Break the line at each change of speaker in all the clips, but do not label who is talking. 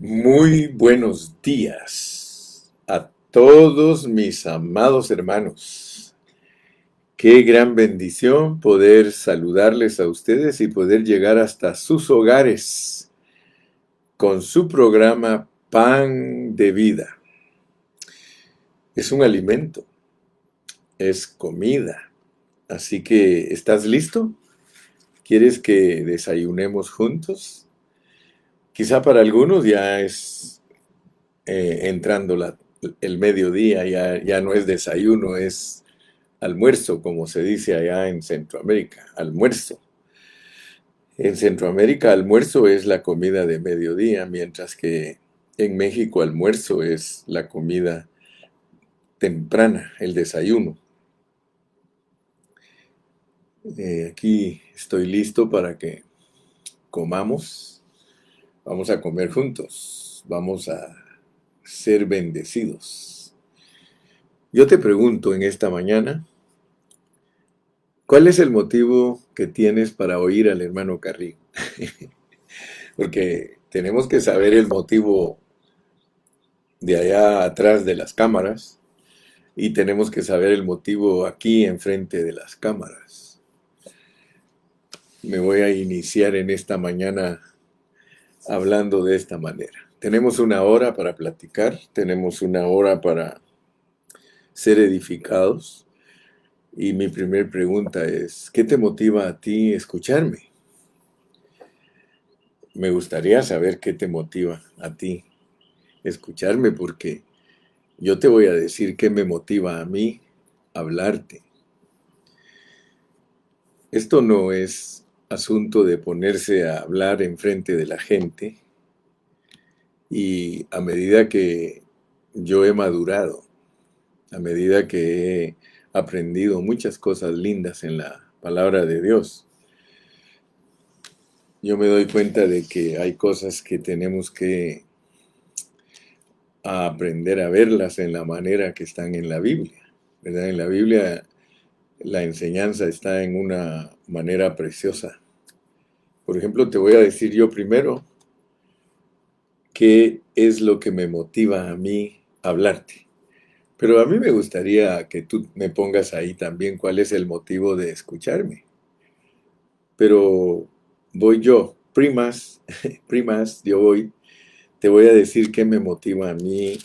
Muy buenos días a todos mis amados hermanos. Qué gran bendición poder saludarles a ustedes y poder llegar hasta sus hogares con su programa Pan de Vida. Es un alimento, es comida. Así que, ¿estás listo? ¿Quieres que desayunemos juntos? Quizá para algunos ya es entrando el mediodía, ya no es desayuno, es almuerzo, como se dice allá en Centroamérica, almuerzo. En Centroamérica almuerzo es la comida de mediodía, mientras que en México almuerzo es la comida temprana, el desayuno. Aquí estoy listo para que comamos, vamos a comer juntos, vamos a ser bendecidos. Yo te pregunto en esta mañana, ¿cuál es el motivo que tienes para oír al hermano Carrillo? Porque tenemos que saber el motivo de allá atrás de las cámaras y tenemos que saber el motivo aquí enfrente de las cámaras. Me voy a iniciar en esta mañana hablando de esta manera. Tenemos una hora para platicar, tenemos una hora para ser edificados y mi primer pregunta es, ¿qué te motiva a ti escucharme? Me gustaría saber qué te motiva a ti escucharme porque yo te voy a decir qué me motiva a mí hablarte. Esto no es asunto de ponerse a hablar enfrente de la gente y a medida que yo he madurado, a medida que he aprendido muchas cosas lindas en la palabra de Dios, yo me doy cuenta de que hay cosas que tenemos que aprender a verlas en la manera que están en la Biblia, ¿verdad? En la Biblia la enseñanza está en una manera preciosa. Por ejemplo, te voy a decir yo primero qué es lo que me motiva a mí a hablarte. Pero a mí me gustaría que tú me pongas ahí también cuál es el motivo de escucharme. Pero voy yo, primas, primas, yo voy, te voy a decir qué me motiva a mí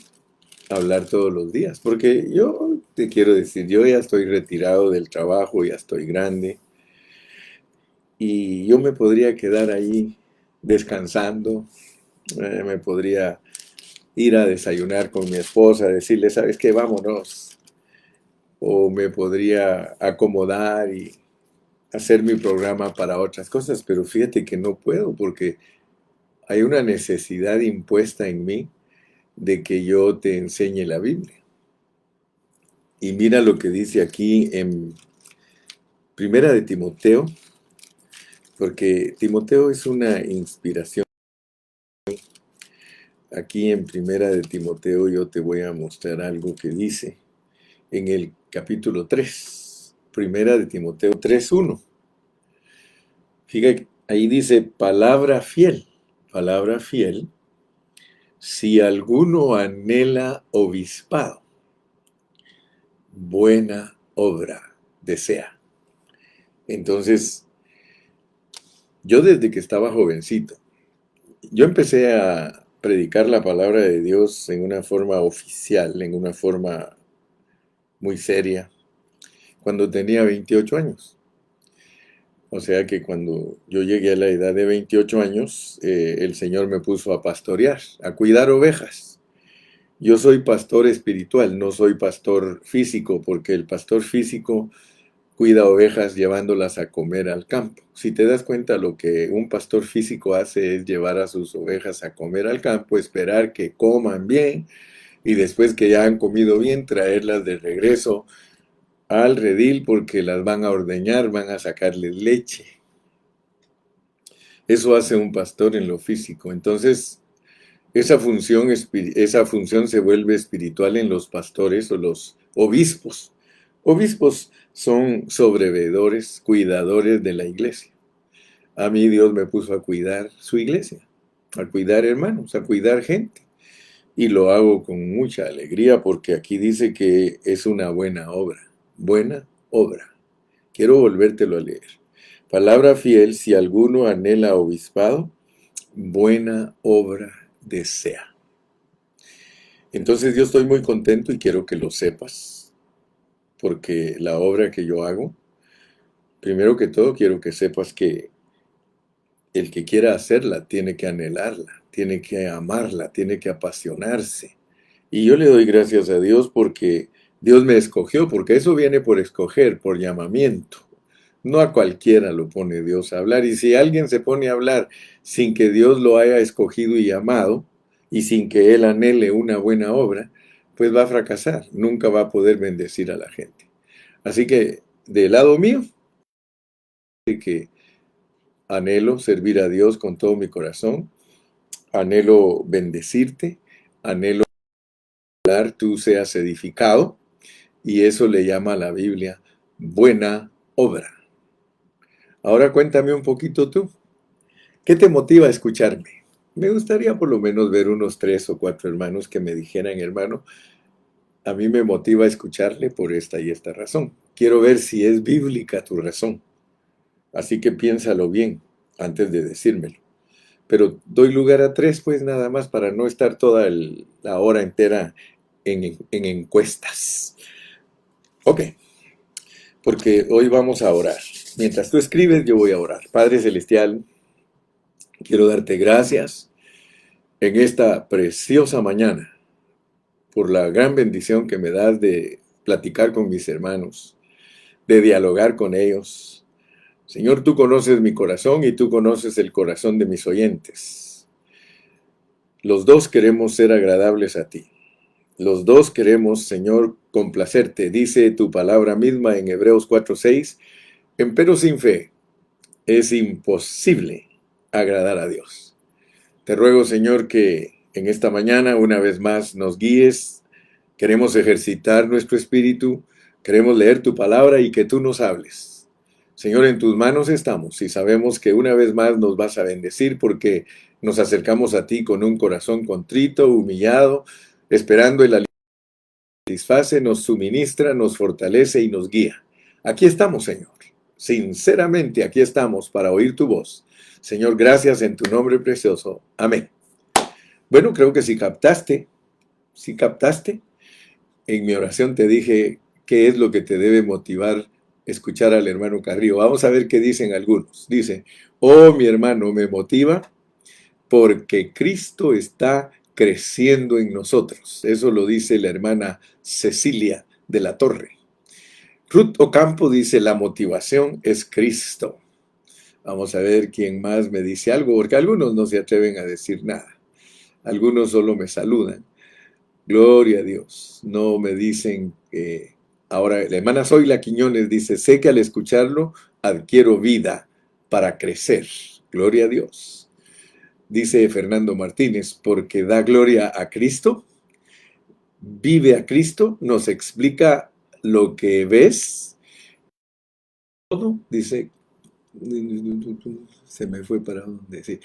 a hablar todos los días. Porque yo te quiero decir, yo ya estoy retirado del trabajo, ya estoy grande. Y yo me podría quedar ahí descansando, me podría ir a desayunar con mi esposa, decirle, ¿sabes qué? Vámonos. O me podría acomodar y hacer mi programa para otras cosas, pero fíjate que no puedo porque hay una necesidad impuesta en mí de que yo te enseñe la Biblia. Y mira lo que dice aquí en Primera de Timoteo, porque Timoteo es una inspiración. Aquí en Primera de Timoteo yo te voy a mostrar algo que dice en el capítulo 3, Primera de Timoteo 3:1. Fíjate, ahí dice palabra fiel, si alguno anhela obispado, buena obra desea. Entonces, yo desde que estaba jovencito, yo empecé a predicar la palabra de Dios en una forma oficial, en una forma muy seria, cuando tenía 28 años. O sea que cuando yo llegué a la edad de 28 años, el Señor me puso a pastorear, a cuidar ovejas. Yo soy pastor espiritual, no soy pastor físico, porque el pastor físico cuida ovejas llevándolas a comer al campo. Si te das cuenta, lo que un pastor físico hace es llevar a sus ovejas a comer al campo, esperar que coman bien y después que ya han comido bien, traerlas de regreso al redil porque las van a ordeñar, van a sacarles leche. Eso hace un pastor en lo físico. Entonces, esa función se vuelve espiritual en los pastores o los obispos. Obispos son sobreveedores, cuidadores de la iglesia. A mí Dios me puso a cuidar su iglesia. a cuidar hermanos, a cuidar gente. Y lo hago con mucha alegría porque aquí dice que es una buena obra. Buena obra. Quiero volvértelo a leer. Palabra fiel, si alguno anhela obispado, buena obra desea. Entonces yo estoy muy contento y quiero que lo sepas, porque la obra que yo hago, primero que todo quiero que sepas que el que quiera hacerla tiene que anhelarla, tiene que amarla, tiene que apasionarse. Y yo le doy gracias a Dios porque Dios me escogió, porque eso viene por escoger, por llamamiento. No a cualquiera lo pone Dios a hablar. Y si alguien se pone a hablar sin que Dios lo haya escogido y llamado, y sin que él anhele una buena obra, pues va a fracasar. Nunca va a poder bendecir a la gente. Así que, del lado mío, que anhelo servir a Dios con todo mi corazón, anhelo bendecirte, anhelo que tú seas edificado, y eso le llama a la Biblia buena obra. Ahora cuéntame un poquito tú. ¿Qué te motiva a escucharme? Me gustaría por lo menos ver unos 3 o 4 hermanos que me dijeran, hermano, a mí me motiva a escucharle por esta y esta razón. Quiero ver si es bíblica tu razón. Así que piénsalo bien antes de decírmelo. Pero doy lugar a 3, pues nada más, para no estar toda la hora entera en encuestas. Ok, porque hoy vamos a orar. Mientras tú escribes, yo voy a orar. Padre Celestial, quiero darte gracias en esta preciosa mañana por la gran bendición que me das de platicar con mis hermanos, de dialogar con ellos. Señor, tú conoces mi corazón y tú conoces el corazón de mis oyentes. Los dos queremos ser agradables a ti. Los dos queremos, Señor, complacerte. Dice tu palabra misma en Hebreos 4:6, empero sin fe es imposible agradar a Dios. Te ruego, Señor, que en esta mañana una vez más nos guíes. Queremos ejercitar nuestro espíritu, queremos leer tu palabra y que tú nos hables. Señor, en tus manos estamos y sabemos que una vez más nos vas a bendecir porque nos acercamos a ti con un corazón contrito, humillado, esperando el aliento que nos satisface, nos suministra, nos fortalece y nos guía. Aquí estamos, Señor. Sinceramente, aquí estamos para oír tu voz. Señor, gracias en tu nombre precioso. Amén. Bueno, creo que si captaste, en mi oración te dije qué es lo que te debe motivar escuchar al hermano Carrillo. Vamos a ver qué dicen algunos. Dice, oh, mi hermano, me motiva porque Cristo está creciendo en nosotros. Eso lo dice la hermana Cecilia de la Torre. Ruth Ocampo dice, la motivación es Cristo. Vamos a ver quién más me dice algo, porque algunos no se atreven a decir nada. Algunos solo me saludan. Gloria a Dios. No me dicen que... Ahora, la hermana Zoila Quiñones dice, sé que al escucharlo adquiero vida para crecer. Gloria a Dios. Dice Fernando Martínez, porque da gloria a Cristo, vive a Cristo, nos explica lo que ves. Todo, dice, se me fue para donde, sí.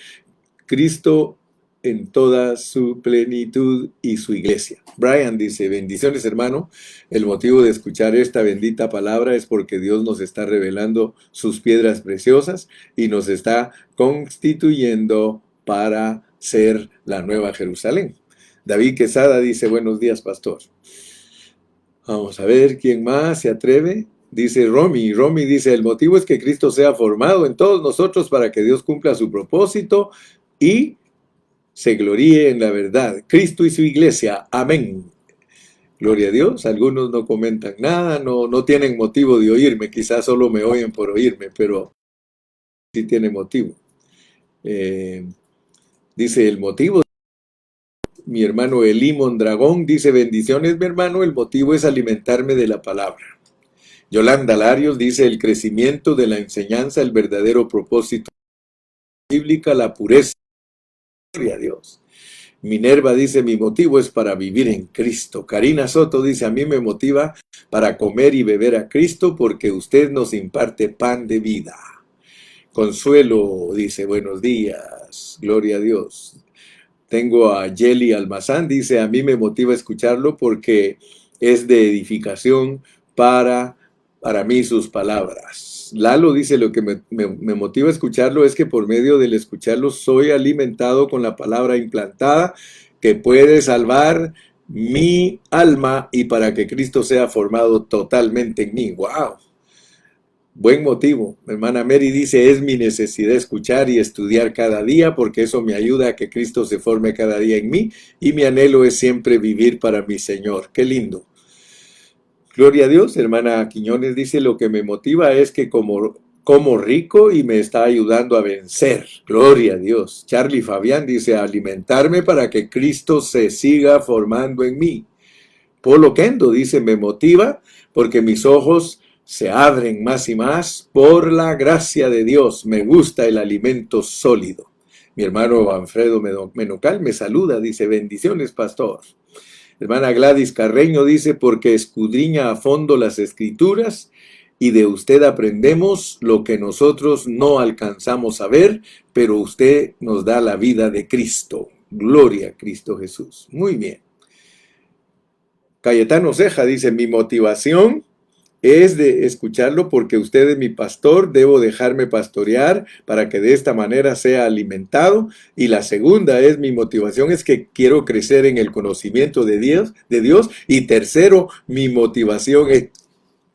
Cristo en toda su plenitud y su iglesia. Brian dice, bendiciones hermano, el motivo de escuchar esta bendita palabra es porque Dios nos está revelando sus piedras preciosas y nos está constituyendo para ser la nueva Jerusalén. David Quesada dice, buenos días pastor. Vamos a ver quién más se atreve. Dice Romy dice, el motivo es que Cristo sea formado en todos nosotros para que Dios cumpla su propósito y se gloríe en la verdad. Cristo y su iglesia. Amén. Gloria a Dios. Algunos no comentan nada, no tienen motivo de oírme. Quizás solo me oyen por oírme, pero sí tiene motivo. Dice el motivo. Mi hermano Elí Mondragón dice, bendiciones mi hermano, el motivo es alimentarme de la palabra. Yolanda Larios dice, el crecimiento de la enseñanza, el verdadero propósito bíblica, la pureza. Gloria a Dios. Minerva dice, mi motivo es para vivir en Cristo. Karina Soto dice, a mí me motiva para comer y beber a Cristo porque usted nos imparte pan de vida. Consuelo dice, buenos días, gloria a Dios. Tengo a Yeli Almazán, dice, a mí me motiva escucharlo porque es de edificación para mí sus palabras. Lalo dice, lo que me motiva escucharlo es que por medio del escucharlo soy alimentado con la palabra implantada que puede salvar mi alma y para que Cristo sea formado totalmente en mí. ¡Wow! Buen motivo. Mi hermana Mary dice, es mi necesidad escuchar y estudiar cada día porque eso me ayuda a que Cristo se forme cada día en mí y mi anhelo es siempre vivir para mi Señor. Qué lindo. Gloria a Dios. Hermana Quiñones dice, lo que me motiva es que como rico y me está ayudando a vencer. Gloria a Dios. Charlie Fabián dice, alimentarme para que Cristo se siga formando en mí. Polo Kendo dice, me motiva porque mis ojos se abren más y más por la gracia de Dios. Me gusta el alimento sólido. Mi hermano Alfredo Menocal me saluda, dice, bendiciones, pastor. Hermana Gladys Carreño dice, porque escudriña a fondo las escrituras y de usted aprendemos lo que nosotros no alcanzamos a ver, pero usted nos da la vida de Cristo. Gloria a Cristo Jesús. Muy bien. Cayetano Ceja dice, mi motivación es de escucharlo porque usted es mi pastor, debo dejarme pastorear para que de esta manera sea alimentado. Y la segunda es, mi motivación es que quiero crecer en el conocimiento de Dios. Y tercero, mi motivación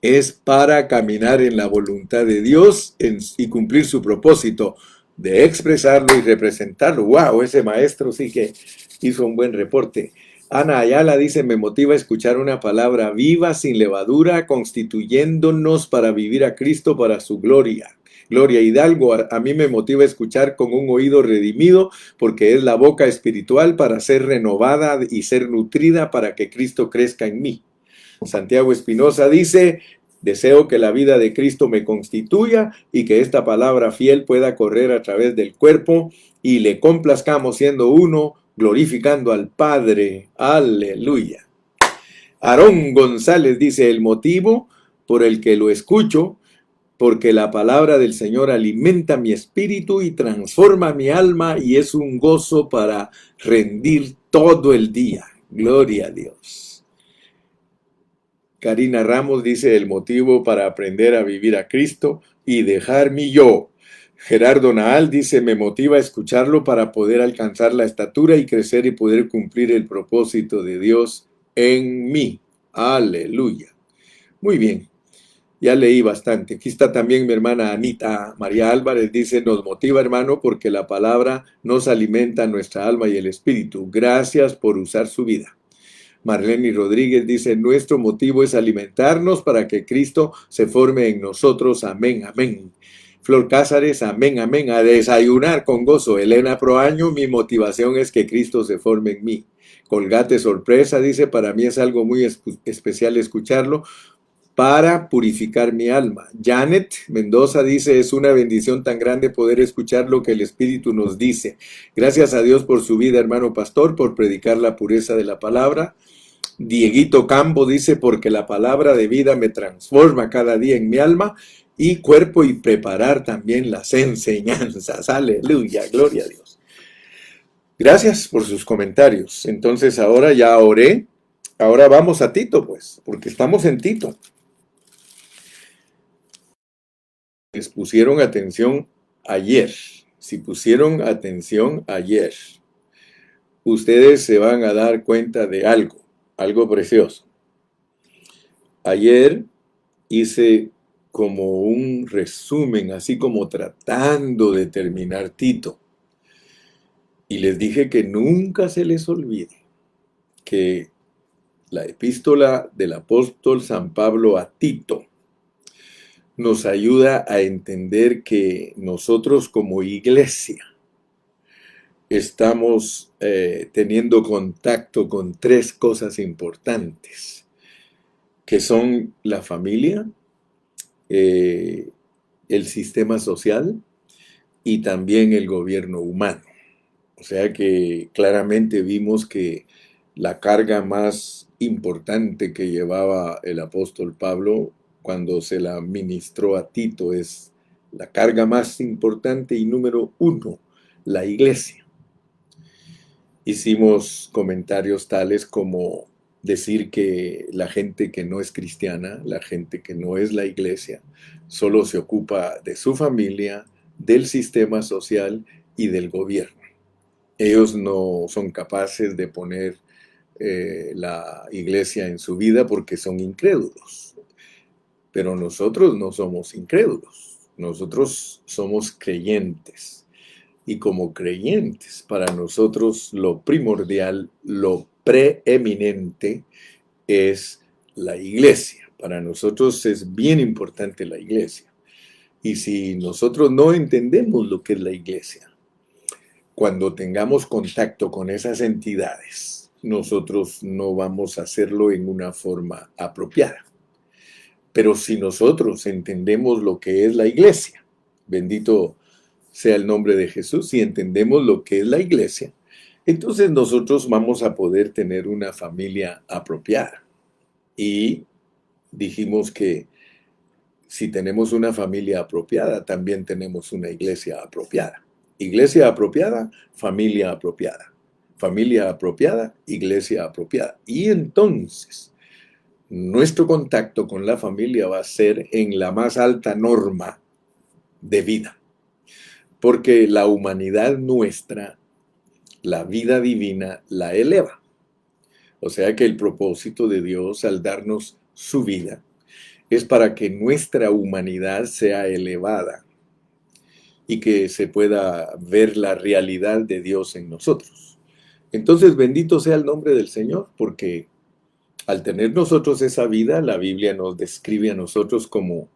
es para caminar en la voluntad de Dios y cumplir su propósito de expresarlo y representarlo. ¡Wow! Ese maestro sí que hizo un buen reporte. Ana Ayala dice, me motiva a escuchar una palabra viva, sin levadura, constituyéndonos para vivir a Cristo para su gloria. Gloria Hidalgo, a mí me motiva a escuchar con un oído redimido, porque es la boca espiritual para ser renovada y ser nutrida para que Cristo crezca en mí. Santiago Espinosa dice, deseo que la vida de Cristo me constituya y que esta palabra fiel pueda correr a través del cuerpo y le complazcamos siendo uno, glorificando al Padre. Aleluya. Aarón González dice, el motivo por el que lo escucho, porque la palabra del Señor alimenta mi espíritu y transforma mi alma y es un gozo para rendir todo el día. Gloria a Dios. Karina Ramos dice, el motivo para aprender a vivir a Cristo y dejar mi yo. Gerardo Naal dice, me motiva a escucharlo para poder alcanzar la estatura y crecer y poder cumplir el propósito de Dios en mí. Aleluya. Muy bien, ya leí bastante. Aquí está también mi hermana Anita María Álvarez, dice, nos motiva, hermano, porque la palabra nos alimenta nuestra alma y el espíritu. Gracias por usar su vida. Marlene Rodríguez dice, nuestro motivo es alimentarnos para que Cristo se forme en nosotros. Amén, amén. Flor Cázares, amén, amén. A desayunar con gozo. Elena Proaño, mi motivación es que Cristo se forme en mí. Colgate Sorpresa dice, para mí es algo muy especial escucharlo para purificar mi alma. Janet Mendoza dice, es una bendición tan grande poder escuchar lo que el Espíritu nos dice. Gracias a Dios por su vida, hermano pastor, por predicar la pureza de la palabra. Dieguito Campo dice, porque la palabra de vida me transforma cada día en mi alma y cuerpo y preparar también las enseñanzas. Aleluya, gloria a Dios. Gracias por sus comentarios. Entonces ahora ya oré. Ahora vamos a Tito, pues, porque estamos en Tito. Les pusieron atención ayer. Si pusieron atención ayer, ustedes se van a dar cuenta de algo precioso. Ayer hice como un resumen, así como tratando de terminar Tito. Y les dije que nunca se les olvide que la epístola del apóstol San Pablo a Tito nos ayuda a entender que nosotros como iglesia estamos teniendo contacto con tres cosas importantes, que son la familia, el sistema social y también el gobierno humano. O sea que claramente vimos que la carga más importante que llevaba el apóstol Pablo cuando se la ministró a Tito es la carga más importante y número uno, la iglesia. Hicimos comentarios tales como decir que la gente que no es cristiana, la gente que no es la iglesia, solo se ocupa de su familia, del sistema social y del gobierno. Ellos no son capaces de poner la iglesia en su vida porque son incrédulos. Pero nosotros no somos incrédulos, nosotros somos creyentes. Y como creyentes, para nosotros lo primordial, lo preeminente es la iglesia. Para nosotros es bien importante la iglesia. Y si nosotros no entendemos lo que es la iglesia, cuando tengamos contacto con esas entidades, nosotros no vamos a hacerlo en una forma apropiada. Pero si nosotros entendemos lo que es la iglesia, bendito sea el nombre de Jesús, si entendemos lo que es la iglesia, entonces nosotros vamos a poder tener una familia apropiada. Y dijimos que si tenemos una familia apropiada, también tenemos una iglesia apropiada. Iglesia apropiada, familia apropiada. Familia apropiada, iglesia apropiada. Y entonces nuestro contacto con la familia va a ser en la más alta norma de vida. Porque la humanidad nuestra, la vida divina, la eleva. O sea que el propósito de Dios al darnos su vida es para que nuestra humanidad sea elevada y que se pueda ver la realidad de Dios en nosotros. Entonces, bendito sea el nombre del Señor, porque al tener nosotros esa vida, la Biblia nos describe a nosotros como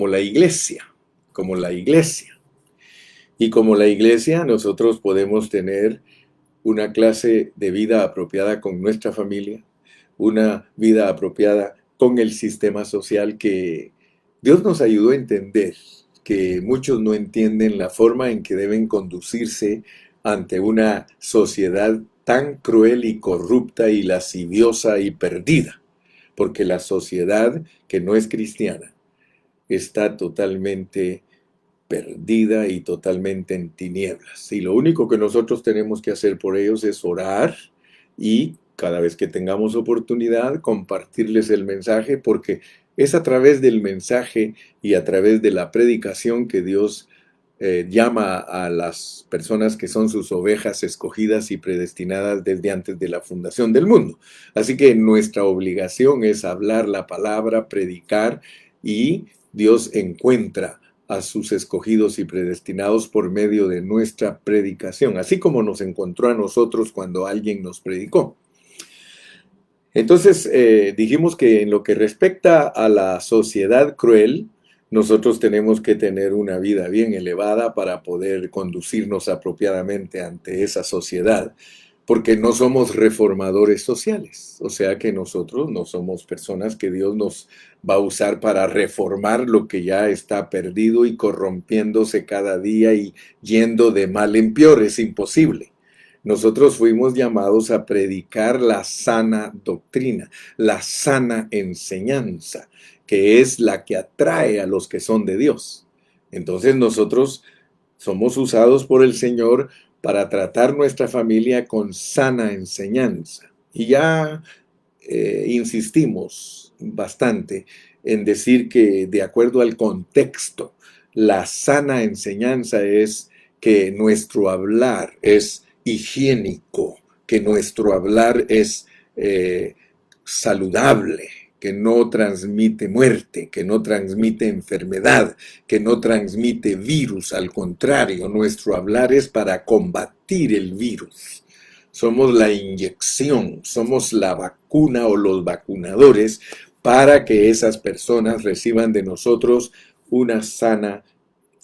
la iglesia, como la iglesia. Y como la iglesia, nosotros podemos tener una clase de vida apropiada con nuestra familia, una vida apropiada con el sistema social que Dios nos ayudó a entender, que muchos no entienden la forma en que deben conducirse ante una sociedad tan cruel y corrupta y lasciviosa y perdida, porque la sociedad que no es cristiana está totalmente perdida y totalmente en tinieblas. Y lo único que nosotros tenemos que hacer por ellos es orar y cada vez que tengamos oportunidad compartirles el mensaje, porque es a través del mensaje y a través de la predicación que Dios llama a las personas que son sus ovejas escogidas y predestinadas desde antes de la fundación del mundo. Así que nuestra obligación es hablar la palabra, predicar, y Dios encuentra a sus escogidos y predestinados por medio de nuestra predicación, así como nos encontró a nosotros cuando alguien nos predicó. Entonces, dijimos que en lo que respecta a la sociedad cruel, nosotros tenemos que tener una vida bien elevada para poder conducirnos apropiadamente ante esa sociedad, porque no somos reformadores sociales, o sea que nosotros no somos personas que Dios nos va a usar para reformar lo que ya está perdido y corrompiéndose cada día y yendo de mal en peor, es imposible. Nosotros fuimos llamados a predicar la sana doctrina, la sana enseñanza, que es la que atrae a los que son de Dios. Entonces nosotros somos usados por el Señor para tratar nuestra familia con sana enseñanza. Y ya insistimos bastante en decir que de acuerdo al contexto, la sana enseñanza es que nuestro hablar es higiénico, que nuestro hablar es saludable, que no transmite muerte, que no transmite enfermedad, que no transmite virus. Al contrario, nuestro hablar es para combatir el virus. Somos la inyección, somos la vacuna o los vacunadores para que esas personas reciban de nosotros una sana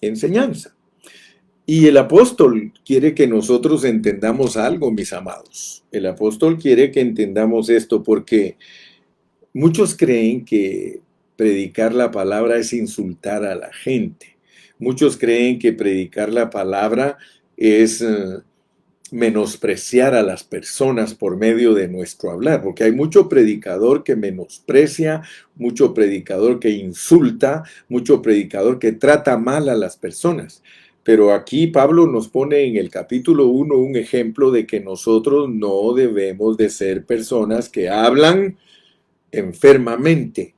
enseñanza. Y el apóstol quiere que nosotros entendamos algo, mis amados. El apóstol quiere que entendamos esto porque muchos creen que predicar la palabra es insultar a la gente. Muchos creen que predicar la palabra es menospreciar a las personas por medio de nuestro hablar, porque hay mucho predicador que menosprecia, mucho predicador que insulta, mucho predicador que trata mal a las personas. Pero aquí Pablo nos pone en el capítulo 1 un ejemplo de que nosotros no debemos de ser personas que hablan enfermamente,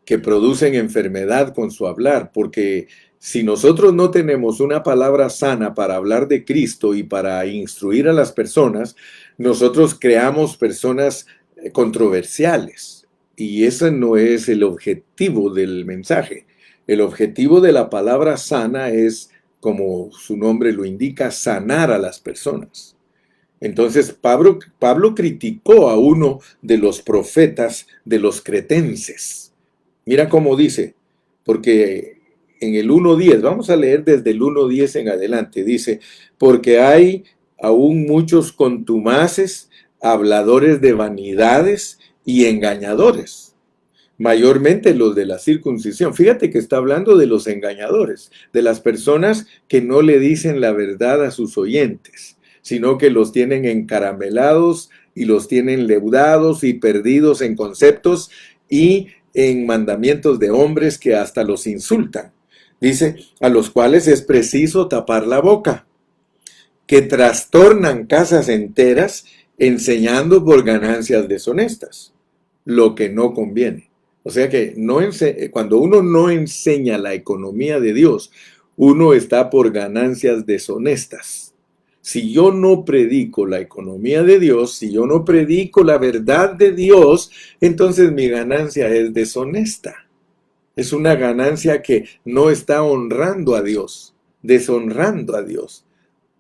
que producen enfermedad con su hablar, porque si nosotros no tenemos una palabra sana para hablar de Cristo y para instruir a las personas, nosotros creamos personas controversiales. Y ese no es el objetivo del mensaje. El objetivo de la palabra sana es, como su nombre lo indica, sanar a las personas. Entonces Pablo criticó a uno de los profetas de los cretenses. Mira cómo dice, porque en el 1:10, vamos a leer desde el 1:10 en adelante, dice, porque hay aún muchos contumaces, habladores de vanidades y engañadores, mayormente los de la circuncisión. Fíjate que está hablando de los engañadores, de las personas que no le dicen la verdad a sus oyentes, sino que los tienen encaramelados y los tienen leudados y perdidos en conceptos y en mandamientos de hombres que hasta los insultan. Dice, a los cuales es preciso tapar la boca, que trastornan casas enteras enseñando por ganancias deshonestas, lo que no conviene. O sea que cuando uno no enseña la economía de Dios, uno está por ganancias deshonestas. Si yo no predico la economía de Dios, si yo no predico la verdad de Dios, entonces mi ganancia es deshonesta. Es una ganancia que no está honrando a Dios, deshonrando a Dios.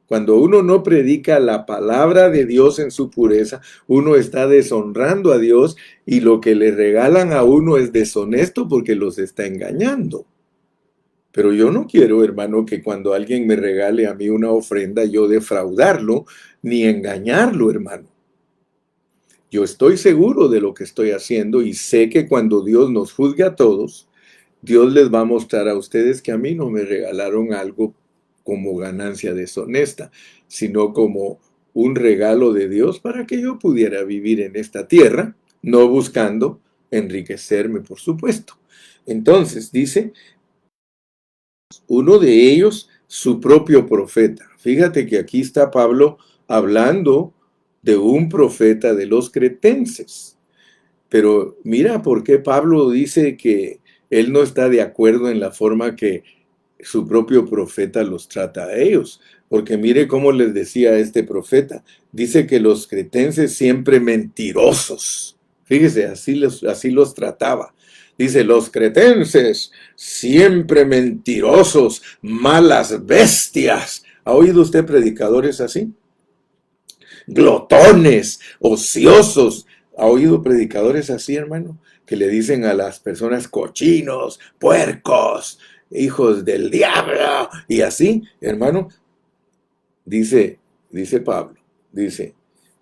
Cuando uno no predica la palabra de Dios en su pureza, uno está deshonrando a Dios y lo que le regalan a uno es deshonesto porque los está engañando. Pero yo no quiero, hermano, que cuando alguien me regale a mí una ofrenda, yo defraudarlo ni engañarlo, hermano. Yo estoy seguro de lo que estoy haciendo y sé que cuando Dios nos juzgue a todos, Dios les va a mostrar a ustedes que a mí no me regalaron algo como ganancia deshonesta, sino como un regalo de Dios para que yo pudiera vivir en esta tierra, no buscando enriquecerme, por supuesto. Entonces, dice, uno de ellos, su propio profeta. Fíjate que aquí está Pablo hablando de un profeta de los cretenses. Pero mira por qué Pablo dice que él no está de acuerdo en la forma que su propio profeta los trata a ellos. Porque mire cómo les decía este profeta. Dice que los cretenses siempre mentirosos. Fíjese, así los trataba. Dice, los cretenses siempre mentirosos, malas bestias. ¿Ha oído usted predicadores así? Glotones, ociosos. ¿Ha oído predicadores así, hermano? Que le dicen a las personas cochinos, puercos, hijos del diablo, y así, hermano, dice, dice Pablo, dice,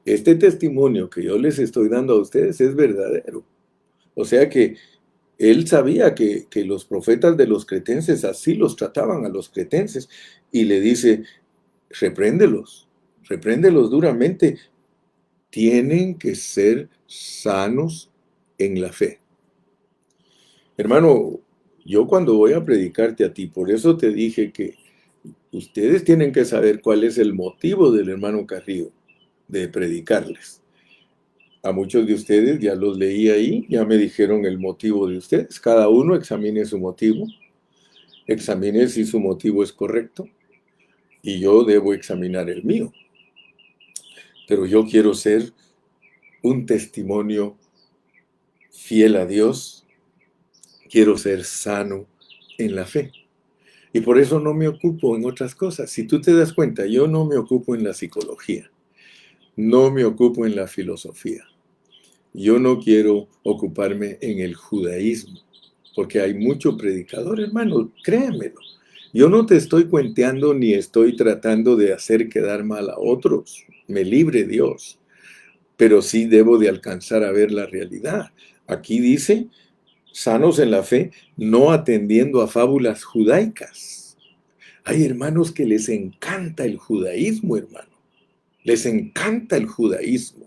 este testimonio que yo les estoy dando a ustedes es verdadero. O sea que él sabía que los profetas de los cretenses así los trataban a los cretenses y le dice, repréndelos, repréndelos duramente, tienen que ser sanos en la fe. Hermano, yo cuando voy a predicarte a ti, por eso te dije que ustedes tienen que saber cuál es el motivo del hermano Carrillo de predicarles. A muchos de ustedes ya los leí ahí, ya me dijeron el motivo de ustedes. Cada uno examine su motivo, examine si su motivo es correcto y yo debo examinar el mío. Pero yo quiero ser un testimonio fiel a Dios, quiero ser sano en la fe. Y por eso no me ocupo en otras cosas. Si tú te das cuenta, yo no me ocupo en la psicología, no me ocupo en la filosofía. Yo no quiero ocuparme en el judaísmo, porque hay mucho predicador, hermano, créanmelo. Yo no te estoy cuenteando ni estoy tratando de hacer quedar mal a otros. Me libre Dios. Pero sí debo de alcanzar a ver la realidad. Aquí dice, sanos en la fe, no atendiendo a fábulas judaicas. Hay hermanos que les encanta el judaísmo, hermano. Les encanta el judaísmo.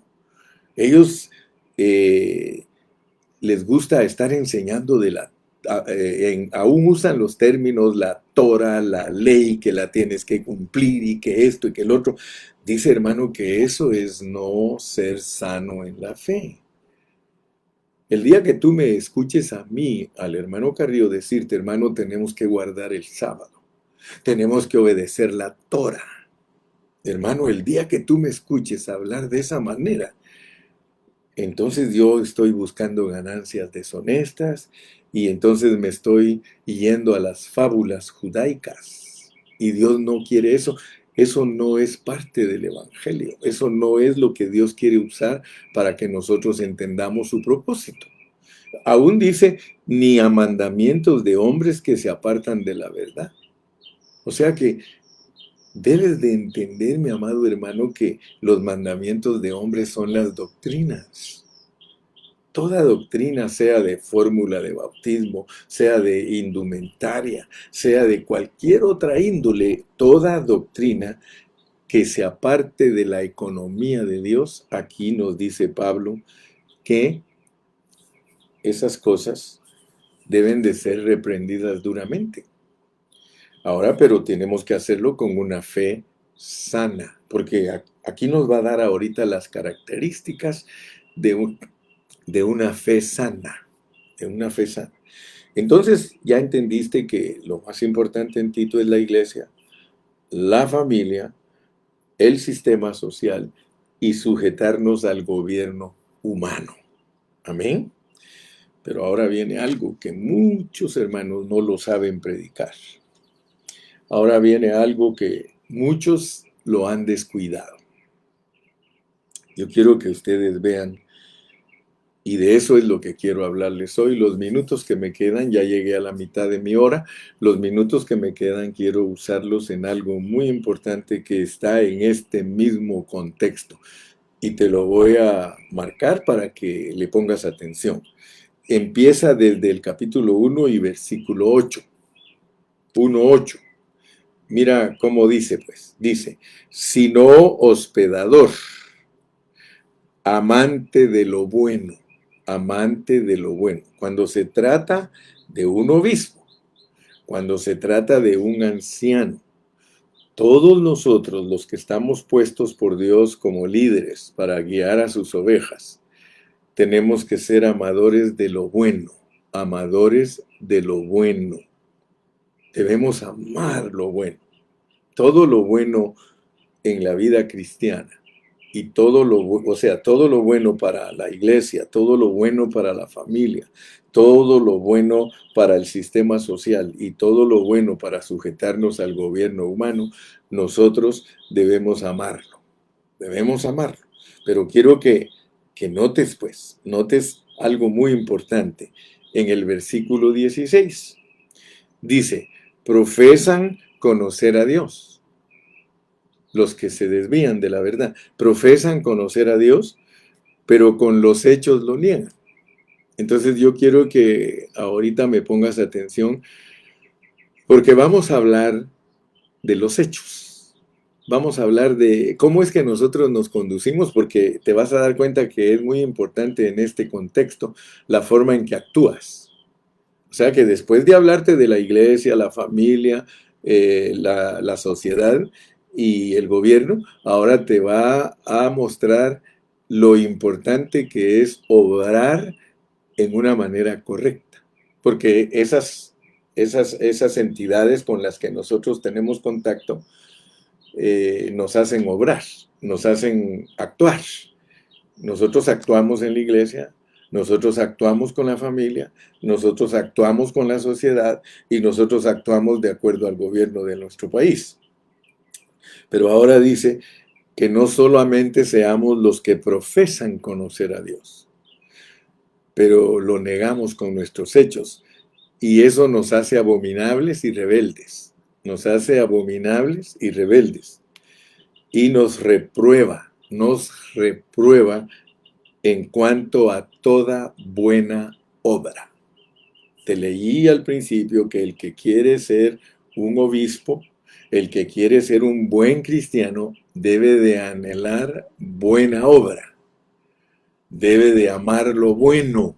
Ellos les gusta estar enseñando de aún usan los términos la Torah, la ley, que la tienes que cumplir y que esto y que el otro. Dice, hermano, que eso es no ser sano en la fe. El día que tú me escuches a mí, al hermano Carrillo, decirte, hermano, tenemos que guardar el sábado, tenemos que obedecer la Torah. Hermano, el día que tú me escuches hablar de esa manera, entonces yo estoy buscando ganancias deshonestas y entonces me estoy yendo a las fábulas judaicas. Y Dios no quiere eso. Eso no es parte del Evangelio. Eso no es lo que Dios quiere usar para que nosotros entendamos su propósito. Aún dice, ni a mandamientos de hombres que se apartan de la verdad. O sea que debes de entender, mi amado hermano, que los mandamientos de hombres son las doctrinas. Toda doctrina, sea de fórmula de bautismo, sea de indumentaria, sea de cualquier otra índole, toda doctrina que se aparte de la economía de Dios, aquí nos dice Pablo que esas cosas deben de ser reprendidas duramente. Ahora, pero tenemos que hacerlo con una fe sana, porque aquí nos va a dar ahorita las características de una fe sana, de una fe sana. Entonces ya entendiste que lo más importante en Tito es la iglesia, la familia, el sistema social y sujetarnos al gobierno humano. Amén. Pero ahora viene algo que muchos hermanos no lo saben predicar. Ahora viene algo que muchos lo han descuidado. Yo quiero que ustedes vean, y de eso es lo que quiero hablarles hoy. Los minutos que me quedan, ya llegué a la mitad de mi hora, los minutos que me quedan quiero usarlos en algo muy importante que está en este mismo contexto. Y te lo voy a marcar para que le pongas atención. Empieza desde el capítulo 1 y versículo 8. 1:8. Mira cómo dice, pues. Dice, sino hospedador, amante de lo bueno, amante de lo bueno. Cuando se trata de un obispo, cuando se trata de un anciano, todos nosotros los que estamos puestos por Dios como líderes para guiar a sus ovejas, tenemos que ser amadores de lo bueno, amadores de lo bueno. Debemos amar lo bueno. Todo lo bueno en la vida cristiana y todo todo lo bueno para la iglesia, todo lo bueno para la familia, todo lo bueno para el sistema social y todo lo bueno para sujetarnos al gobierno humano, nosotros debemos amarlo. Debemos amarlo. Pero quiero que notes, pues, notes algo muy importante. En el versículo 16 dice, profesan conocer a Dios. Los que se desvían de la verdad, profesan conocer a Dios, pero con los hechos lo niegan. Entonces yo quiero que ahorita me pongas atención, porque vamos a hablar de los hechos. Vamos a hablar de cómo es que nosotros nos conducimos, porque te vas a dar cuenta que es muy importante en este contexto la forma en que actúas. O sea que después de hablarte de la iglesia, la familia, la sociedad y el gobierno, ahora te va a mostrar lo importante que es obrar en una manera correcta. Porque esas entidades con las que nosotros tenemos contacto nos hacen obrar, nos hacen actuar. Nosotros actuamos en la iglesia, nosotros actuamos con la familia, nosotros actuamos con la sociedad y nosotros actuamos de acuerdo al gobierno de nuestro país. Pero ahora dice que no solamente seamos los que profesan conocer a Dios, pero lo negamos con nuestros hechos y eso nos hace abominables y rebeldes. Nos hace abominables y rebeldes y nos reprueba en cuanto a toda buena obra. Te leí al principio que el que quiere ser un obispo, El que quiere ser un buen cristiano debe de anhelar buena obra, debe de amar lo bueno.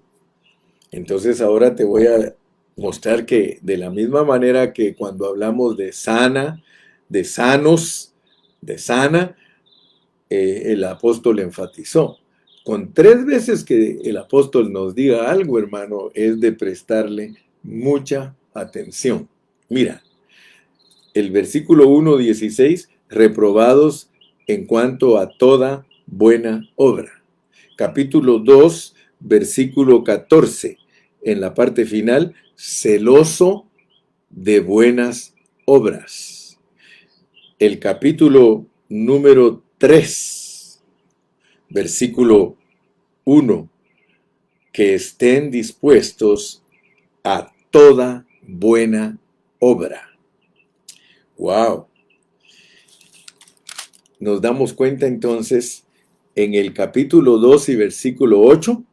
Entonces ahora te voy a mostrar que de la misma manera que cuando hablamos de sana, de sanos, de sana, el apóstol enfatizó. Con 3 veces que el apóstol nos diga algo, hermano, es de prestarle mucha atención. Mira, el versículo 1:16, reprobados en cuanto a toda buena obra. Capítulo 2, versículo 14, en la parte final, celoso de buenas obras. El capítulo número 3, versículo 1, que estén dispuestos a toda buena obra. ¡Wow! Nos damos cuenta entonces en el capítulo 2 y versículo 8,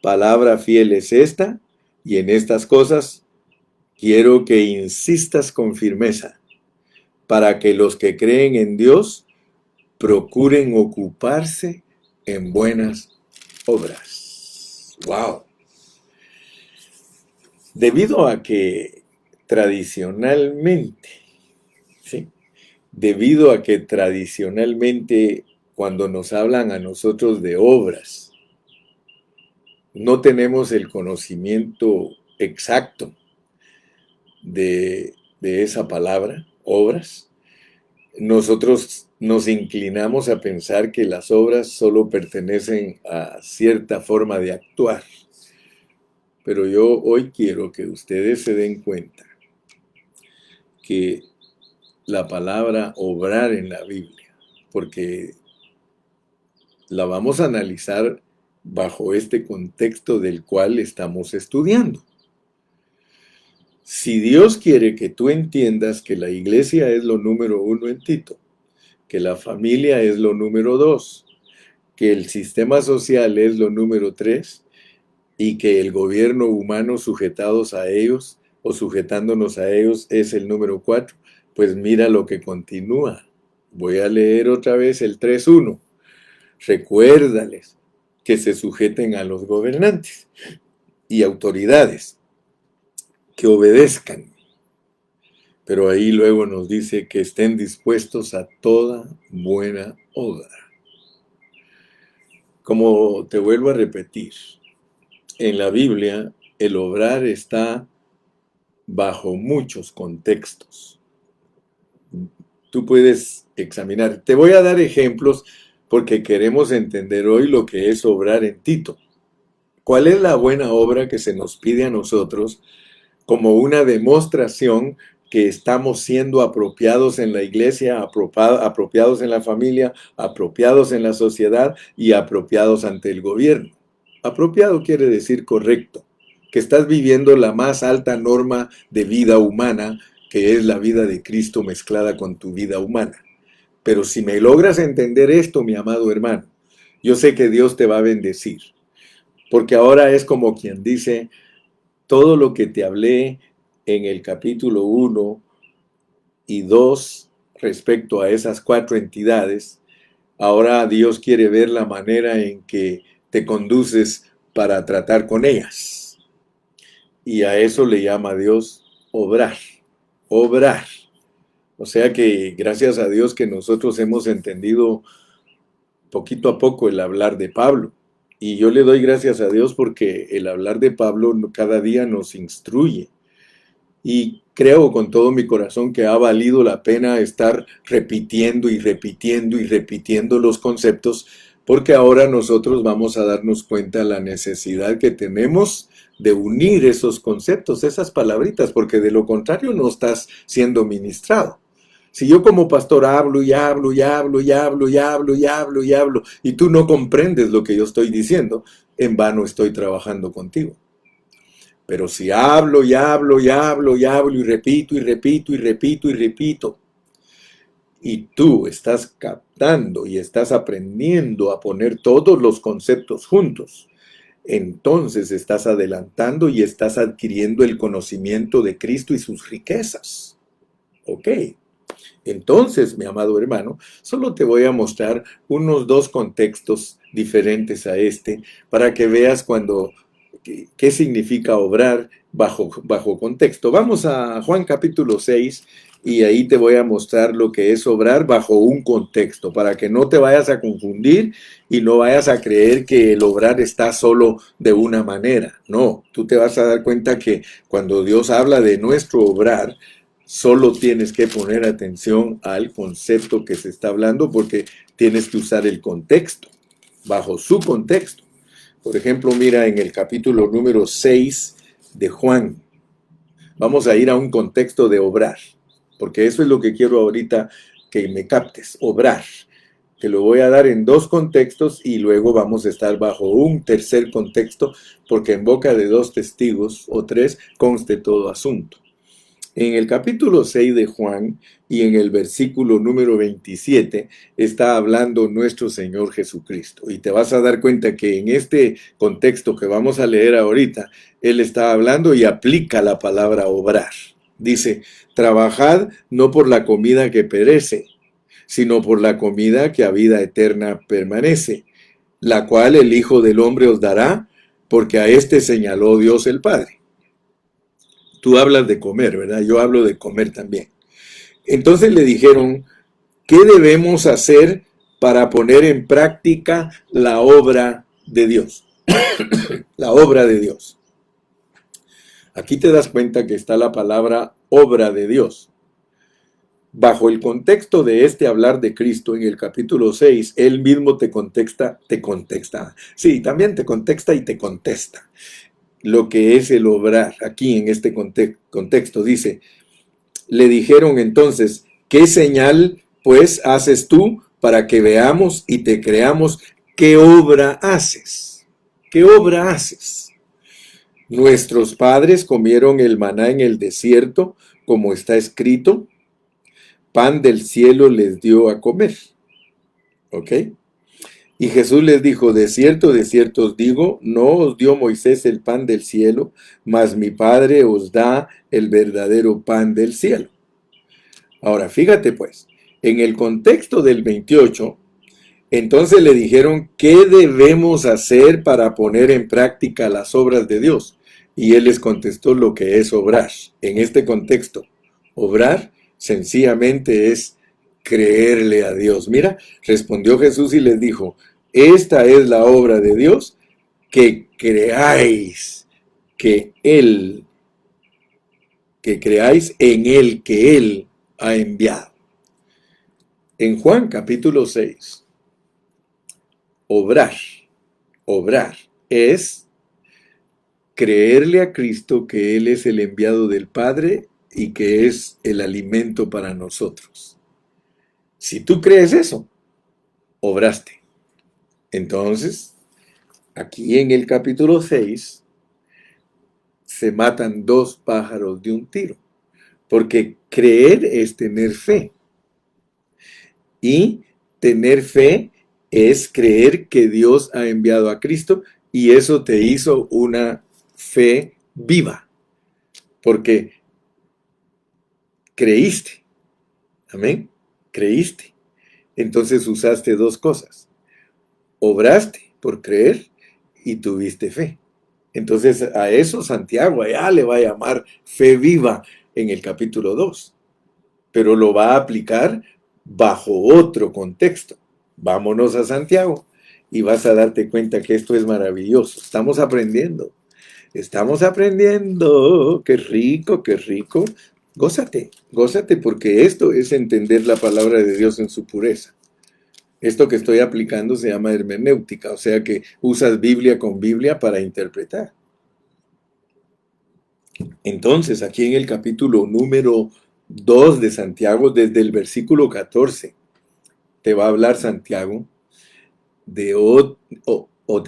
palabra fiel es esta, y en estas cosas quiero que insistas con firmeza, para que los que creen en Dios procuren ocuparse en buenas obras. ¡Wow! Debido a que tradicionalmente, ¿sí? Debido a que tradicionalmente cuando nos hablan a nosotros de obras, no tenemos el conocimiento exacto de esa palabra, obras. Nosotros nos inclinamos a pensar que las obras solo pertenecen a cierta forma de actuar. Pero yo hoy quiero que ustedes se den cuenta que la palabra obrar en la Biblia, porque la vamos a analizar bajo este contexto del cual estamos estudiando. Si Dios quiere que tú entiendas que la iglesia es lo número 1 en Tito, que la familia es lo número 2, que el sistema social es lo número 3 y que el gobierno humano sujetados a ellos o sujetándonos a ellos es el número 4, pues mira lo que continúa. Voy a leer otra vez el 3:1. Recuérdales que se sujeten a los gobernantes y autoridades, que obedezcan. Pero ahí luego nos dice que estén dispuestos a toda buena obra. Como te vuelvo a repetir, en la Biblia el obrar está bajo muchos contextos. Tú puedes examinar. Te voy a dar ejemplos porque queremos entender hoy lo que es obrar en Tito. ¿Cuál es la buena obra que se nos pide a nosotros como una demostración que estamos siendo apropiados en la iglesia, apropiados en la familia, apropiados en la sociedad y apropiados ante el gobierno? Apropiado quiere decir correcto, que estás viviendo la más alta norma de vida humana, que es la vida de Cristo mezclada con tu vida humana. Pero si me logras entender esto, mi amado hermano, yo sé que Dios te va a bendecir. Porque ahora es como quien dice, todo lo que te hablé en el capítulo 1 y 2 respecto a esas 4 entidades, ahora Dios quiere ver la manera en que te conduces para tratar con ellas. Y a eso le llama Dios obrar, obrar. O sea que gracias a Dios que nosotros hemos entendido poquito a poco el hablar de Pablo. Y yo le doy gracias a Dios porque el hablar de Pablo cada día nos instruye. Y creo con todo mi corazón que ha valido la pena estar repitiendo y repitiendo y repitiendo los conceptos, porque ahora nosotros vamos a darnos cuenta de la necesidad que tenemos de unir esos conceptos, esas palabritas, porque de lo contrario no estás siendo ministrado. Si yo como pastor hablo y hablo y hablo y hablo y hablo y hablo y hablo y tú no comprendes lo que yo estoy diciendo, en vano estoy trabajando contigo. Pero si hablo y hablo y hablo y hablo y repito y repito y repito y repito, y tú estás captando y estás aprendiendo a poner todos los conceptos juntos, entonces estás adelantando y estás adquiriendo el conocimiento de Cristo y sus riquezas. ¿Ok? Entonces, mi amado hermano, solo te voy a mostrar unos dos contextos diferentes a este para que veas qué significa obrar bajo contexto. Vamos a Juan capítulo 6 y ahí te voy a mostrar lo que es obrar bajo un contexto para que no te vayas a confundir y no vayas a creer que el obrar está solo de una manera. No, tú te vas a dar cuenta que cuando Dios habla de nuestro obrar, solo tienes que poner atención al concepto que se está hablando porque tienes que usar el contexto, bajo su contexto. Por ejemplo, mira en el capítulo número 6 de Juan. Vamos a ir a un contexto de obrar, porque eso es lo que quiero ahorita que me captes, obrar. Te lo voy a dar en dos contextos y luego vamos a estar bajo un tercer contexto, porque en boca de dos testigos o tres conste todo asunto. En el capítulo 6 de Juan y en el versículo número 27 está hablando nuestro Señor Jesucristo. Y te vas a dar cuenta que en este contexto que vamos a leer ahorita, Él está hablando y aplica la palabra obrar. Dice, trabajad no por la comida que perece, sino por la comida que a vida eterna permanece, la cual el Hijo del Hombre os dará, porque a éste señaló Dios el Padre. Tú hablas de comer, ¿verdad? Yo hablo de comer también. Entonces le dijeron, ¿qué debemos hacer para poner en práctica la obra de Dios? La obra de Dios. Aquí te das cuenta que está la palabra obra de Dios. Bajo el contexto de este hablar de Cristo en el capítulo 6, Él mismo te contexta. Sí, también te contexta y te contesta lo que es el obrar. Aquí en este contexto dice, le dijeron entonces, ¿qué señal pues haces tú para que veamos y te creamos qué obra haces? ¿Qué obra haces? Nuestros padres comieron el maná en el desierto, como está escrito, pan del cielo les dio a comer. ¿Ok? Y Jesús les dijo, de cierto os digo, no os dio Moisés el pan del cielo, mas mi Padre os da el verdadero pan del cielo. Ahora, fíjate pues, en el contexto del 28, entonces le dijeron, ¿qué debemos hacer para poner en práctica las obras de Dios? Y él les contestó lo que es obrar. En este contexto, obrar sencillamente es creerle a Dios. Mira, respondió Jesús y les dijo, esta es la obra de Dios, que creáis que creáis en Él que Él ha enviado. En Juan capítulo 6, obrar es creerle a Cristo que Él es el enviado del Padre y que es el alimento para nosotros. Si tú crees eso, obraste. Entonces, aquí en el capítulo 6, se matan dos pájaros de un tiro, porque creer es tener fe. Y tener fe es creer que Dios ha enviado a Cristo y eso te hizo una fe viva, porque creíste. Amén. Creíste. Entonces usaste dos cosas. Obraste por creer y tuviste fe. Entonces a eso Santiago allá le va a llamar fe viva en el capítulo 2, pero lo va a aplicar bajo otro contexto. Vámonos a Santiago y vas a darte cuenta que esto es maravilloso. Estamos aprendiendo. Qué rico, qué rico. Gózate porque esto es entender la palabra de Dios en su pureza. Esto que estoy aplicando se llama hermenéutica, o sea que usas Biblia con Biblia para interpretar. Entonces, aquí en el capítulo número 2 de Santiago, desde el versículo 14, te va a hablar Santiago te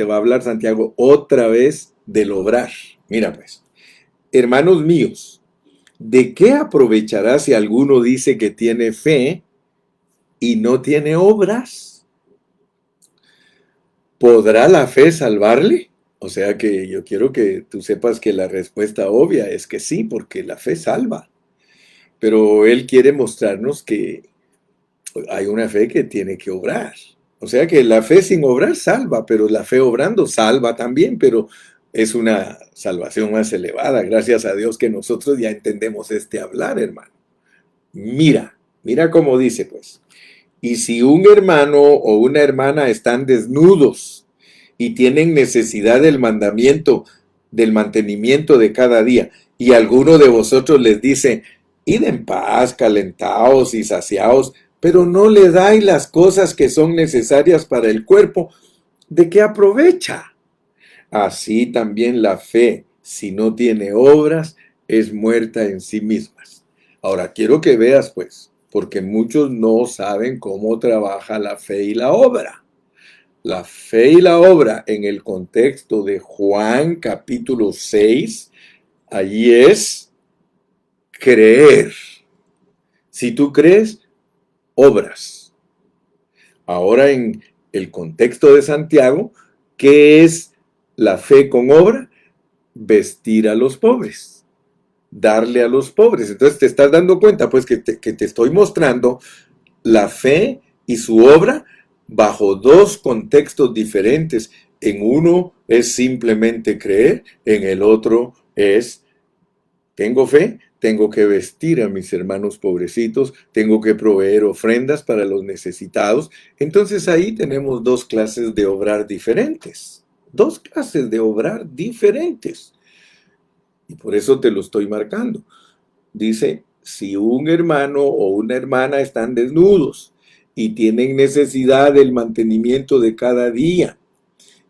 va a hablar Santiago otra vez del obrar. Mira pues, hermanos míos, ¿de qué aprovechará si alguno dice que tiene fe y no tiene obras? ¿Podrá la fe salvarle? O sea que yo quiero que tú sepas que la respuesta obvia es que sí, porque la fe salva. Pero Él quiere mostrarnos que hay una fe que tiene que obrar. O sea que la fe sin obrar salva, pero la fe obrando salva también, pero es una salvación más elevada. Gracias a Dios que nosotros ya entendemos este hablar, hermano. Mira cómo dice pues. Y si un hermano o una hermana están desnudos y tienen necesidad del mandamiento, del mantenimiento de cada día, y alguno de vosotros les dice, id en paz, calentaos y saciaos, pero no le dais las cosas que son necesarias para el cuerpo, ¿de qué aprovecha? Así también la fe, si no tiene obras, es muerta en sí mismas. Ahora, quiero que veas, pues, porque muchos no saben cómo trabaja la fe y la obra. La fe y la obra en el contexto de Juan capítulo 6, allí es creer. Si tú crees, obras. Ahora en el contexto de Santiago, ¿qué es la fe con obra? Vestir a los pobres, darle a los pobres. Entonces te estás dando cuenta, pues, que te estoy mostrando la fe y su obra bajo dos contextos diferentes. En uno es simplemente creer, en el otro es, tengo fe, tengo que vestir a mis hermanos pobrecitos, tengo que proveer ofrendas para los necesitados. Entonces ahí tenemos dos clases de obrar diferentes. Dos clases de obrar diferentes. Y por eso te lo estoy marcando. Dice, si un hermano o una hermana están desnudos y tienen necesidad del mantenimiento de cada día,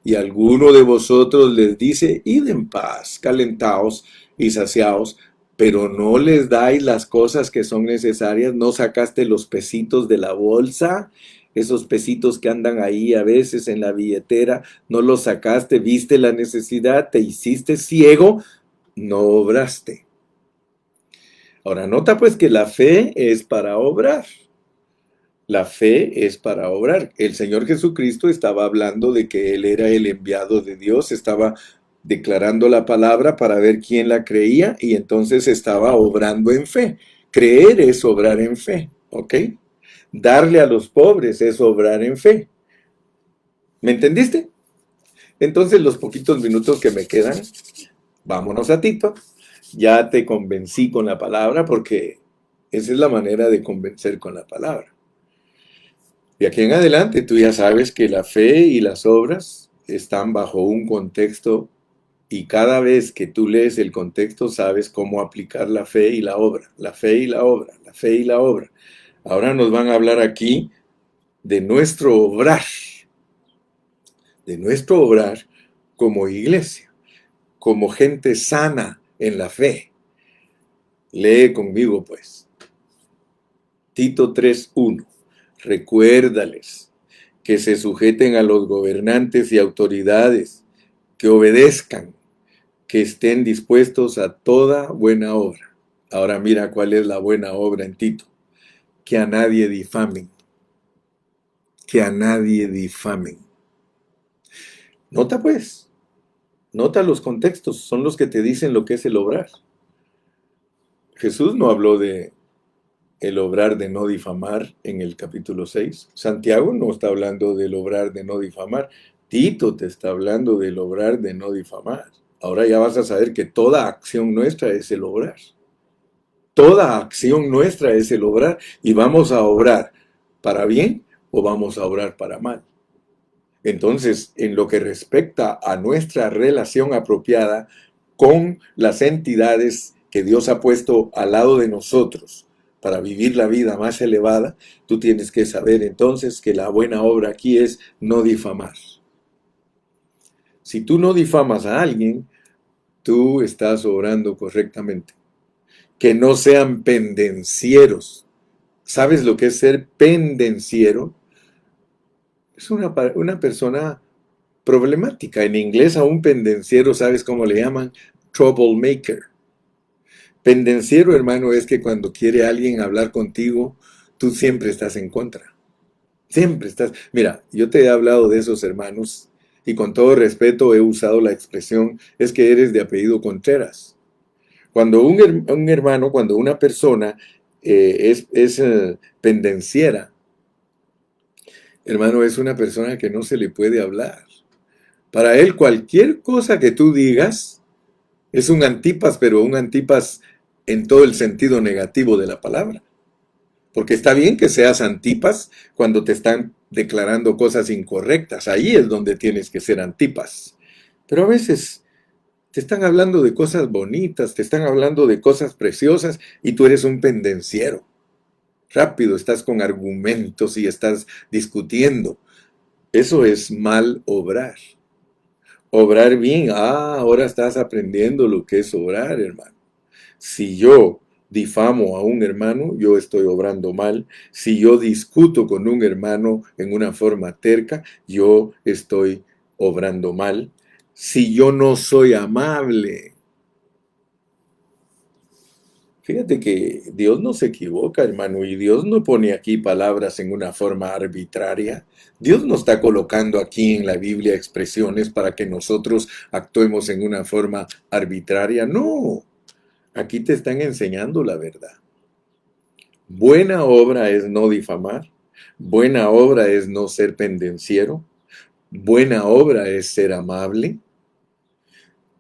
y alguno de vosotros les dice, id en paz, calentaos y saciaos, pero no les dais las cosas que son necesarias, no sacaste los pesitos de la bolsa, esos pesitos que andan ahí a veces en la billetera, no los sacaste, viste la necesidad, te hiciste ciego, no obraste. Ahora, nota pues que la fe es para obrar. La fe es para obrar. El Señor Jesucristo estaba hablando de que Él era el enviado de Dios, estaba declarando la palabra para ver quién la creía y entonces estaba obrando en fe. Creer es obrar en fe, ¿ok? Darle a los pobres es obrar en fe. ¿Me entendiste? Entonces, los poquitos minutos que me quedan, vámonos a Tito. Ya te convencí con la palabra porque esa es la manera de convencer con la palabra. De aquí en adelante tú ya sabes que la fe y las obras están bajo un contexto y cada vez que tú lees el contexto sabes cómo aplicar la fe y la obra, la fe y la obra, la fe y la obra. Ahora nos van a hablar aquí de nuestro obrar como iglesia, como gente sana en la fe. Lee conmigo pues. Tito 3:1. Recuérdales que se sujeten a los gobernantes y autoridades, que obedezcan, que estén dispuestos a toda buena obra. Ahora mira cuál es la buena obra en Tito. Que a nadie difamen. Que a nadie difamen. Nota pues, nota los contextos, son los que te dicen lo que es el obrar. Jesús no habló de el obrar de no difamar en el capítulo 6. Santiago no está hablando del obrar de no difamar. Tito te está hablando del obrar de no difamar. Ahora ya vas a saber que toda acción nuestra es el obrar. Toda acción nuestra es el obrar y vamos a obrar para bien o vamos a obrar para mal. Entonces, en lo que respecta a nuestra relación apropiada con las entidades que Dios ha puesto al lado de nosotros para vivir la vida más elevada, tú tienes que saber entonces que la buena obra aquí es no difamar. Si tú no difamas a alguien, tú estás obrando correctamente. Que no sean pendencieros. ¿Sabes lo que es ser pendenciero? Es una persona problemática. En inglés a un pendenciero, ¿sabes cómo le llaman? Troublemaker. Pendenciero, hermano, es que cuando quiere alguien hablar contigo, tú siempre estás en contra. Siempre estás. Mira, yo te he hablado de esos hermanos y con todo respeto he usado la expresión, es que eres de apellido Contreras. Cuando un hermano, cuando una persona es pendenciera, hermano, es una persona que no se le puede hablar. Para él, cualquier cosa que tú digas es un antipas, pero un antipas en todo el sentido negativo de la palabra. Porque está bien que seas antipas cuando te están declarando cosas incorrectas. Ahí es donde tienes que ser antipas. Pero a veces te están hablando de cosas bonitas, te están hablando de cosas preciosas y tú eres un pendenciero. Rápido, estás con argumentos y estás discutiendo. Eso es mal obrar. Obrar bien, ahora estás aprendiendo lo que es obrar, hermano. Si yo difamo a un hermano, yo estoy obrando mal. Si yo discuto con un hermano en una forma terca, yo estoy obrando mal. Si yo no soy amable, fíjate que Dios no se equivoca, hermano, y Dios no pone aquí palabras en una forma arbitraria. Dios no está colocando aquí en la Biblia expresiones para que nosotros actuemos en una forma arbitraria. No, aquí te están enseñando la verdad. Buena obra es no difamar, buena obra es no ser pendenciero, buena obra es ser amable,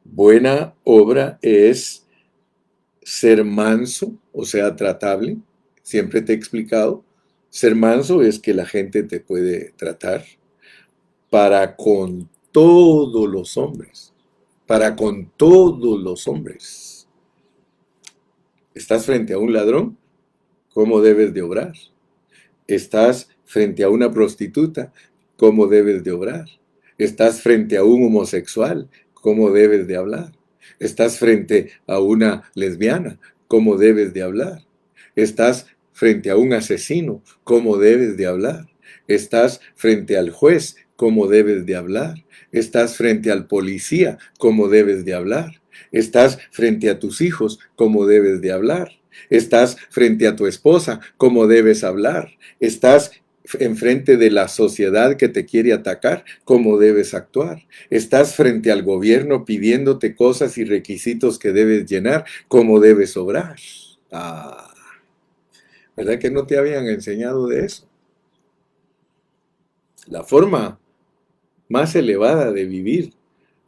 buena obra es ser manso, o sea, tratable. Siempre te he explicado, ser manso es que la gente te puede tratar para con todos los hombres, para con todos los hombres. ¿Estás frente a un ladrón? ¿Cómo debes de obrar? Estás frente a una prostituta, ¿cómo debes de obrar? Estás frente a un homosexual, ¿cómo debes de hablar? Estás frente a una lesbiana, ¿cómo debes de hablar? Estás frente a un asesino, ¿cómo debes de hablar? Estás frente al juez, ¿cómo debes de hablar? Estás frente al policía, ¿cómo debes de hablar? Estás frente a tus hijos, ¿cómo debes de hablar? Estás frente a tu esposa, ¿cómo debes hablar? Estás enfrente de la sociedad que te quiere atacar, ¿cómo debes actuar? Estás frente al gobierno pidiéndote cosas y requisitos que debes llenar, ¿cómo debes obrar? Ah, ¿verdad que no te habían enseñado de eso? La forma más elevada de vivir,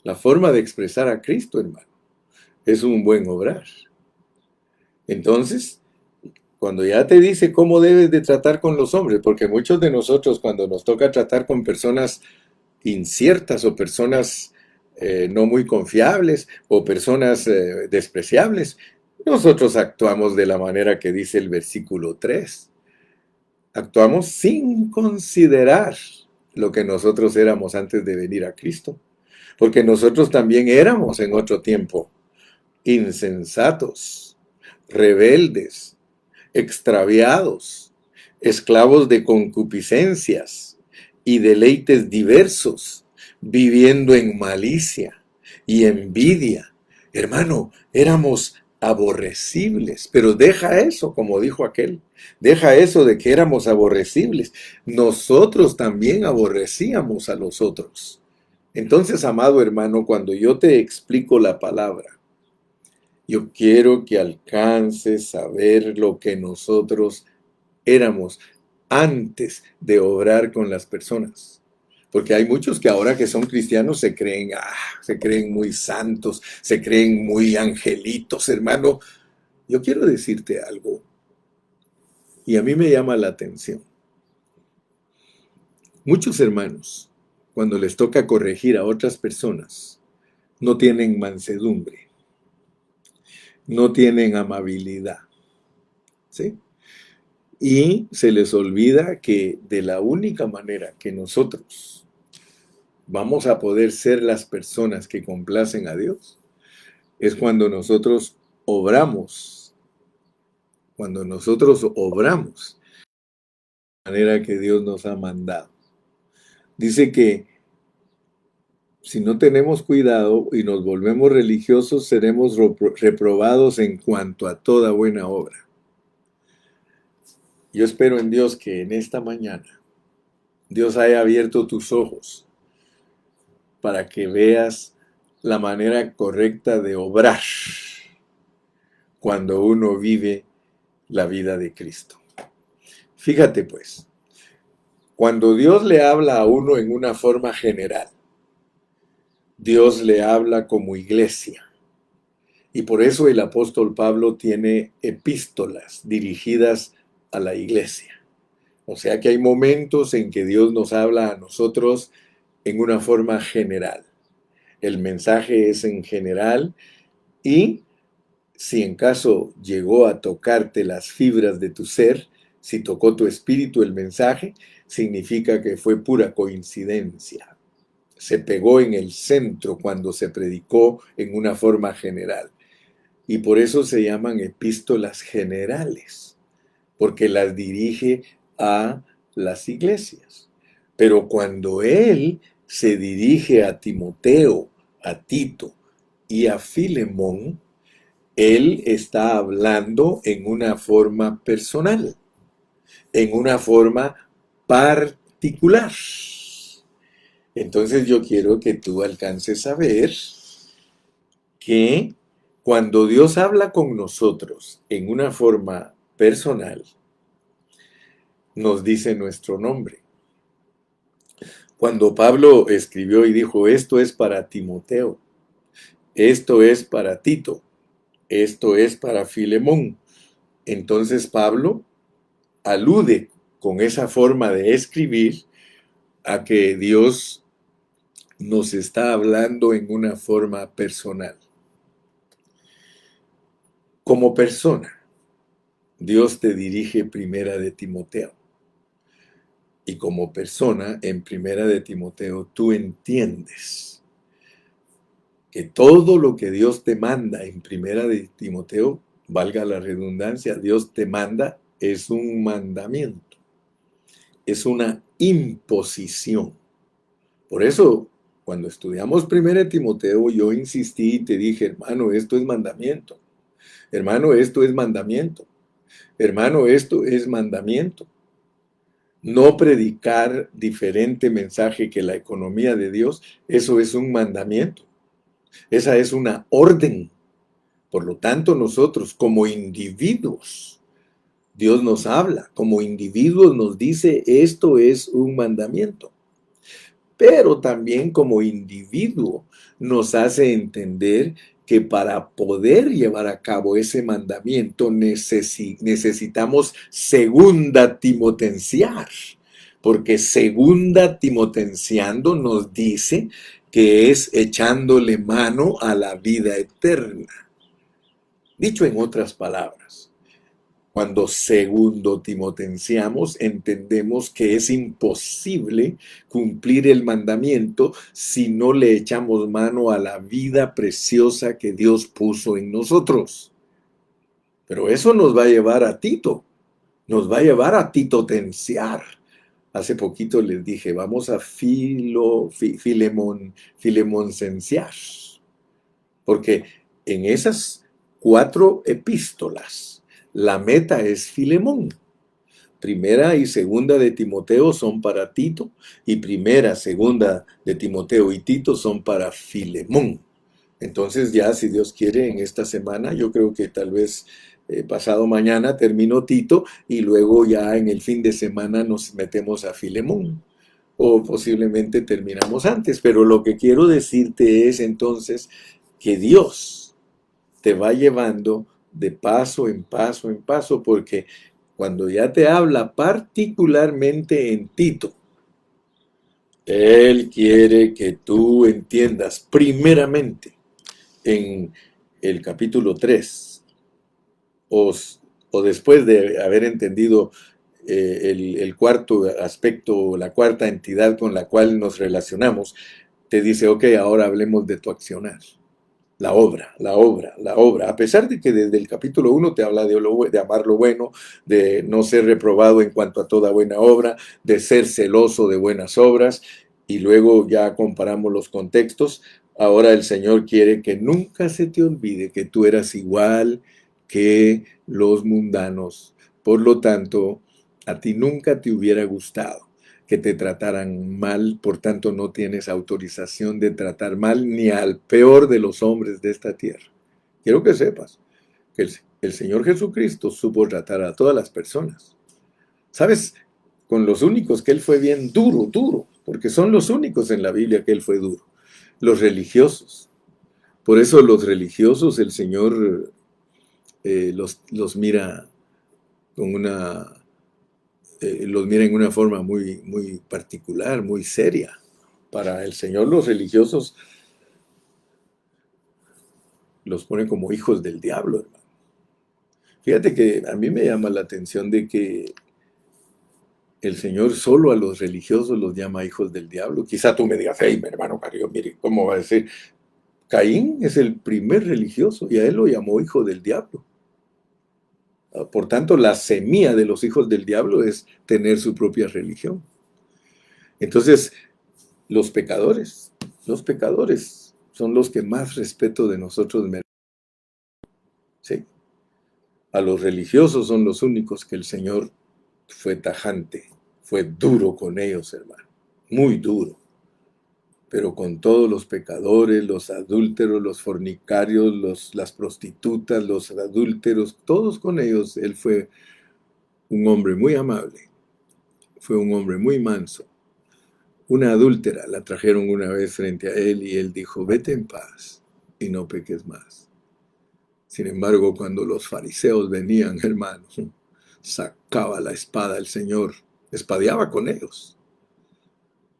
la forma de expresar a Cristo, hermano, es un buen obrar. Entonces, cuando ya te dice cómo debes de tratar con los hombres, porque muchos de nosotros cuando nos toca tratar con personas inciertas o personas no muy confiables o personas despreciables, nosotros actuamos de la manera que dice el versículo 3. Actuamos sin considerar lo que nosotros éramos antes de venir a Cristo, porque nosotros también éramos en otro tiempo insensatos, rebeldes, extraviados, esclavos de concupiscencias y deleites diversos, viviendo en malicia y envidia. Hermano, éramos aborrecibles, pero deja eso, como dijo aquel, deja eso de que éramos aborrecibles. Nosotros también aborrecíamos a los otros. Entonces, amado hermano, cuando yo te explico la palabra, yo quiero que alcances a ver lo que nosotros éramos antes de obrar con las personas. Porque hay muchos que ahora que son cristianos se creen muy santos, se creen muy angelitos, hermano. Yo quiero decirte algo, y a mí me llama la atención. Muchos hermanos, cuando les toca corregir a otras personas, no tienen mansedumbre, no tienen amabilidad, ¿sí? Y se les olvida que de la única manera que nosotros vamos a poder ser las personas que complacen a Dios es cuando nosotros obramos de la manera que Dios nos ha mandado. Dice que si no tenemos cuidado y nos volvemos religiosos, seremos reprobados en cuanto a toda buena obra. Yo espero en Dios que en esta mañana Dios haya abierto tus ojos para que veas la manera correcta de obrar cuando uno vive la vida de Cristo. Fíjate pues, cuando Dios le habla a uno en una forma general, Dios le habla como iglesia. Y por eso el apóstol Pablo tiene epístolas dirigidas a la iglesia. O sea que hay momentos en que Dios nos habla a nosotros en una forma general. El mensaje es en general y si en caso llegó a tocarte las fibras de tu ser, si tocó tu espíritu el mensaje, significa que fue pura coincidencia. Se pegó en el centro cuando se predicó en una forma general. Y por eso se llaman epístolas generales, porque las dirige a las iglesias. Pero cuando él se dirige a Timoteo, a Tito y a Filemón, él está hablando en una forma personal, en una forma particular. Entonces yo quiero que tú alcances a ver que cuando Dios habla con nosotros en una forma personal, nos dice nuestro nombre. Cuando Pablo escribió y dijo, esto es para Timoteo, esto es para Tito, esto es para Filemón, entonces Pablo alude con esa forma de escribir a que Dios nos está hablando en una forma personal. Como persona, Dios te dirige primera de Timoteo. Y como persona, en primera de Timoteo, tú entiendes que todo lo que Dios te manda en primera de Timoteo, valga la redundancia, Dios te manda, es un mandamiento, es una imposición. Por eso, cuando estudiamos primera de Timoteo, yo insistí y te dije, hermano, esto es mandamiento. Hermano, esto es mandamiento. Hermano, esto es mandamiento. No predicar diferente mensaje que la economía de Dios, eso es un mandamiento. Esa es una orden. Por lo tanto, nosotros como individuos, Dios nos habla, como individuos nos dice, esto es un mandamiento. Pero también como individuo nos hace entender que para poder llevar a cabo ese mandamiento necesitamos segunda timotenciar, porque segunda timotenciando nos dice que es echándole mano a la vida eterna. Dicho en otras palabras, cuando segundo timotenciamos, entendemos que es imposible cumplir el mandamiento si no le echamos mano a la vida preciosa que Dios puso en nosotros. Pero eso nos va a llevar a Tito, nos va a llevar a titotenciar. Hace poquito les dije, vamos a filemoncenciar, porque en esas 4 epístolas, la meta es Filemón. Primera y segunda de Timoteo son para Tito y primera, segunda de Timoteo y Tito son para Filemón. Entonces ya, si Dios quiere, en esta semana, yo creo que tal vez pasado mañana termino Tito y luego ya en el fin de semana nos metemos a Filemón. O posiblemente terminamos antes, pero lo que quiero decirte es entonces que Dios te va llevando de paso en paso en paso, porque cuando ya te habla particularmente en Tito, Él quiere que tú entiendas primeramente en el capítulo 3 o, o después de haber entendido el cuarto aspecto, la cuarta entidad con la cual nos relacionamos, te dice, ok, ahora hablemos de tu accionar. La obra, la obra, la obra. A pesar de que desde el capítulo 1 te habla de amar lo bueno, de no ser reprobado en cuanto a toda buena obra, de ser celoso de buenas obras, y luego ya comparamos los contextos. Ahora el Señor quiere que nunca se te olvide que tú eras igual que los mundanos. Por lo tanto, a ti nunca te hubiera gustado que te trataran mal, por tanto no tienes autorización de tratar mal ni al peor de los hombres de esta tierra. Quiero que sepas que el Señor Jesucristo supo tratar a todas las personas. ¿Sabes? Con los únicos que Él fue bien duro, duro, porque son los únicos en la Biblia que Él fue duro. Los religiosos. Por eso los religiosos el Señor los mira con los mira en una forma muy, muy particular, muy seria. Para el Señor los religiosos los pone como hijos del diablo, hermano. Fíjate que a mí me llama la atención de que el Señor solo a los religiosos los llama hijos del diablo. Quizá tú me digas, hey, mi hermano Carrillo, mire, ¿cómo va a decir? Caín es el primer religioso y a él lo llamó hijo del diablo. Por tanto, la semilla de los hijos del diablo es tener su propia religión. Entonces, los pecadores son los que más respeto de nosotros merecen. ¿Sí? A los religiosos son los únicos que el Señor fue tajante, fue duro con ellos, hermano, muy duro. Pero con todos los pecadores, los adúlteros, los fornicarios, las prostitutas, los adúlteros, todos con ellos, Él fue un hombre muy amable, fue un hombre muy manso. Una adúltera la trajeron una vez frente a Él y Él dijo, vete en paz y no peques más. Sin embargo, cuando los fariseos venían, hermanos, sacaba la espada el Señor, espadeaba con ellos.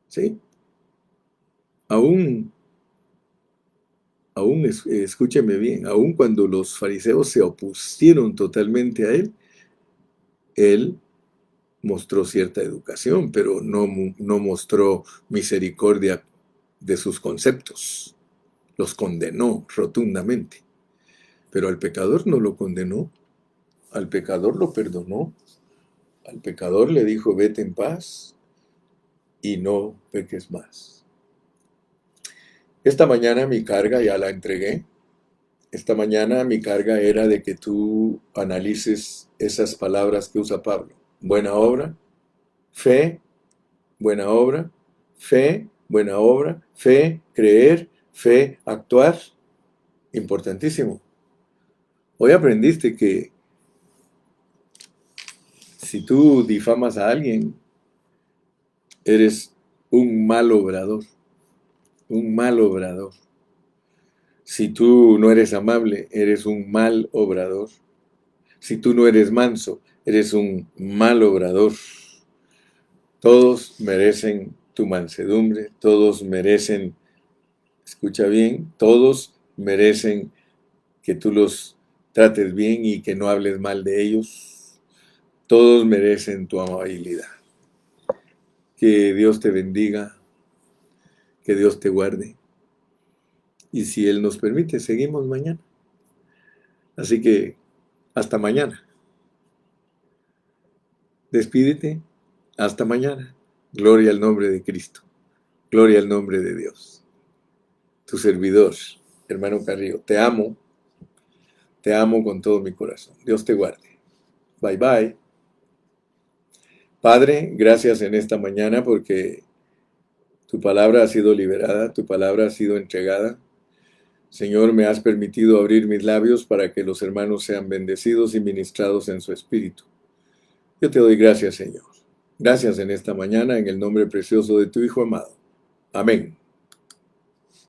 ¿Sí? Aún escúcheme bien, aún cuando los fariseos se opusieron totalmente a él mostró cierta educación, pero no mostró misericordia de sus conceptos. Los condenó rotundamente. Pero al pecador no lo condenó, al pecador lo perdonó, al pecador le dijo, vete en paz y no peques más. Esta mañana mi carga ya la entregué. Esta mañana mi carga era de que tú analices esas palabras que usa Pablo. Buena obra, fe, buena obra, fe, buena obra, fe, creer, fe, actuar. Importantísimo. Hoy aprendiste que si tú difamas a alguien, eres un mal obrador. Un mal obrador. Si tú no eres amable, eres un mal obrador. Si tú no eres manso, eres un mal obrador. Todos merecen tu mansedumbre, todos merecen, escucha bien, todos merecen que tú los trates bien y que no hables mal de ellos. Todos merecen tu amabilidad. Que Dios te bendiga, que Dios te guarde. Y si Él nos permite, seguimos mañana. Así que, hasta mañana. Despídete. Hasta mañana. Gloria al nombre de Cristo. Gloria al nombre de Dios. Tu servidor, hermano Carrillo. Te amo con todo mi corazón. Dios te guarde. Bye bye. Padre, gracias en esta mañana porque tu palabra ha sido liberada, tu palabra ha sido entregada. Señor, me has permitido abrir mis labios para que los hermanos sean bendecidos y ministrados en su espíritu. Yo te doy gracias, Señor. Gracias en esta mañana, en el nombre precioso de tu Hijo amado. Amén.